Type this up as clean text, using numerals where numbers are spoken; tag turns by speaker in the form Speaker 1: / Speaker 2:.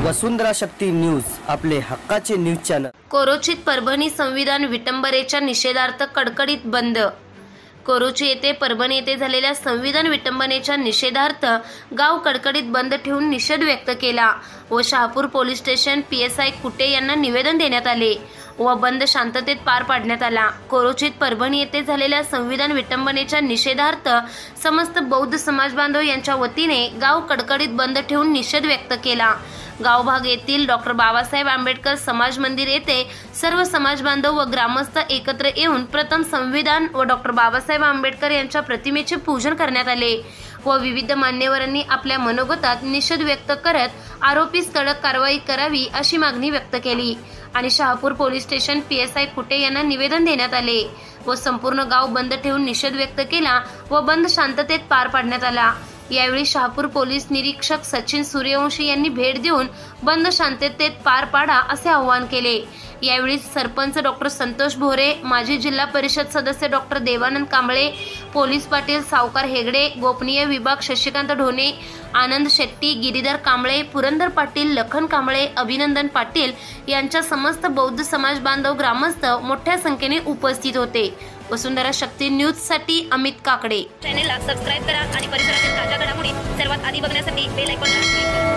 Speaker 1: वसुंधरा शक्ती news, आपले हक्काचे news channel.
Speaker 2: कोरोचीत Parbhani संविधान विटंबनेच्या निषेधार्थ कडकडीत बंद। कोरोची येथे परभणी येथे झालेल्या संविधान विटंबनेच्या निषेधार्थ गाव कडकडीत बंद ठेवून निषेध व्यक्त केला व शहापूर पोलीस स्टेशन PSI कुटे यांना निवेदन देण्यात आले व बंद शांततेत पार पाडण्यात आला। कोरोचीत परभणी येथे झालेल्या संविधान विटंबनेच्या निषेधार्थ समस्त बौद्ध समाज बांधव यांच्या वतीने गाव कडकडीत बंद ठेवून निषेध व्यक्त केला। गावभाग येथील डॉ. बाबासाहेब आंबेडकर समाज मंदिर येथे सर्व समाज बांधव व ग्रामस्थ एकत्र येऊन प्रथम संविधान व डॉ. बाबासाहेब आंबेडकर यांच्या प्रतिमेचे पूजन करण्यात आले व विविध मान्यवरांनी आपल्या मनोगतात निषेध व्यक्त करत आरोपीस कडक कारवाई करावी अशी मागणी व्यक्त केली आणि शहापूर पोलीस स्टेशन PSI कुटे यांना निवेदन देण्यात आले व संपूर्ण गाव बंद ठेवून निषेध व्यक्त केला व बंद शांततेत पार पाडण्यात आला। यावेळी शहापूर पोलीस निरीक्षक सचिन सूर्यवंशी यांनी भेट देऊन बंद शांततेत पार पाडा असे आवाहन केले। यावेळी सरपंच डॉ. संतोष भोरे, माजी जिल्हा परिषद सदस्य डॉ. देवानंद कांबळे, पोलीस पाटील सावकार हेगडे, गोपनीय विभाग शशिकांत ढोणे, आनंद शेट्टी, गिरीधर कांबळे, पुरंदर पाटील, लखन कांबळे, अभिनंदन पाटील यांच्या समस्त बौद्ध समाज बांधव ग्रामस्थ मोठ्या संख्येने उपस्थित होते। वसुंधरा शक्ती न्यूज साठी अमित काकडे।
Speaker 3: चॅनेलला सबस्क्राइब करा आणि परिसरातील ताज्या घडामोडी सर्वात आधी बघण्यासाठी बेल आयकॉनला क्लिक करा।